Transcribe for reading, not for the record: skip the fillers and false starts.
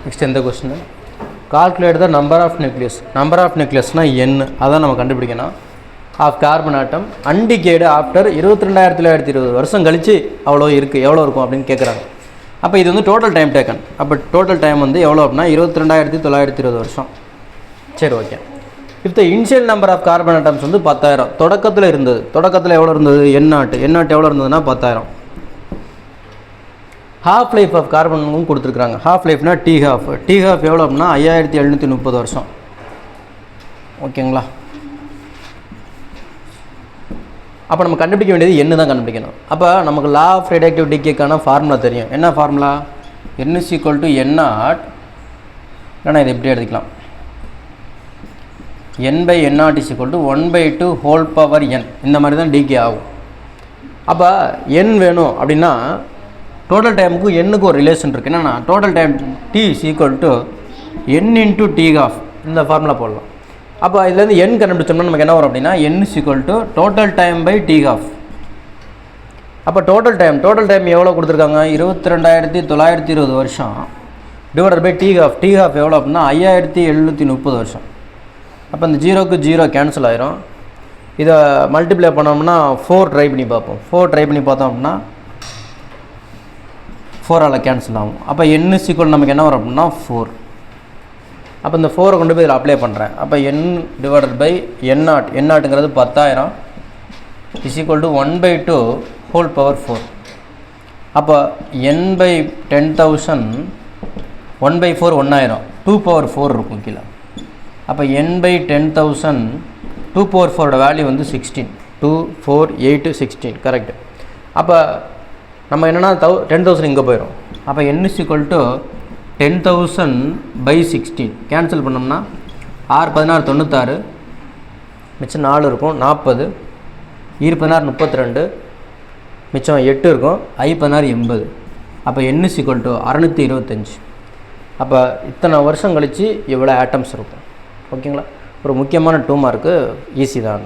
Next எந்த question, calculate the number of nucleus. Number of நியூக்ளியஸ்னால் எண், அதான் நம்ம கண்டுபிடிக்கணும். Of carbon atom undecayed after 22,920 வருஷம் கழித்து எவ்வளோ இருக்கும் அப்படின்னு கேட்குறாங்க. அப்போ இது வந்து டோட்டல் டைம் டேக்கன். அப்போ டோட்டல் டைம் வந்து எவ்வளோ அப்படின்னா 22,920 வருஷம். சரி, ஓகே. இப்போ initial number of carbon atoms வந்து 10,000 தொடக்கத்தில் இருந்தது. தொடக்கத்தில் எவ்வளோ இருந்தது? எண்ணாட்டு எவ்வளோ இருந்ததுன்னா 10,000. ஹாஃப் லைஃப் ஆஃப் கார்பனும் கொடுத்துருக்குறாங்க. ஹாஃப் லைஃப்னா டி ஹாஃப் எவ்வளோ அப்படின்னா 5,730 வருஷம். ஓகேங்களா? அப்போ நம்ம கண்டுபிடிக்க வேண்டியது என்ன தான் கண்டுபிடிக்கணும். அப்போ நமக்கு லா ஆஃப் ரேடியோஆக்டிவ் டிகேக்கான ஃபார்முலா தெரியும். என்ன ஃபார்முலா? n = n0, இல்லைனா இதை எப்படி எடுத்துக்கலாம், n/n0 = 1/2 ஹோல் பவர் n. இந்த மாதிரி தான் டிகே ஆகும். அப்போ n வேணும் அப்படின்னா டோட்டல் டைமுக்கு n-க்கு ஒரு ரிலேஷன் இருக்குது. என்னென்னா total time t = n × t ½ இந்த ஃபார்முலா போடலாம். அப்போ இதுலேருந்து n கண்டுபிடிச்சோம்னா நமக்கு என்ன வரும் அப்படின்னா n = total time by t². அப்போ டோட்டல் டைம் எவ்வளோ கொடுத்துருக்காங்க? 22,920 வருஷம் டிவைடட் பை t½ எவ்வளோ அப்படின்னா 5,730 வருஷம். அப்போ இந்த 0க்கு 0 கேன்சல் ஆயிரும். இதை மல்டிப்ளை பண்ணோம்னா 4 ட்ரை பண்ணி பார்ப்போம். 4 ட்ரை பண்ணி பார்த்தோம் அப்படின்னா 4ஆல் கேன்சல் ஆகும். அப்போ n = நமக்கு என்ன வரும் அப்படின்னா 4. அப்போ இந்த 4 கொண்டு போய் இதில் அப்ளை பண்ணுறேன். அப்போ n / n0ங்கிறது 10,000 = 1/2 ஹோல் பவர் 4. அப்போ n/10,000 1/4 1000 2/4 இருக்கும் கீழே. அப்போ n/10,000 2/4 வேல்யூ வந்து 16. 2, 4, 8, 16 கரெக்டு. அப்போ நம்ம என்னென்னா 10,000 இங்கே போயிடும். அப்போ n = 10,000/16 கேன்சல் பண்ணோம்னா 6 16 96, மிச்சம் 4 இருக்கும் 40, 16 32, மிச்சம் 8 இருக்கும், 16 80. அப்போ n = 625. அப்போ இத்தனை வருஷம் கழித்து இவ்வளோ ஆட்டம்ஸ் இருக்கும். ஓகேங்களா? ஒரு முக்கியமான 2 மார்க்கு ஈஸி தான்.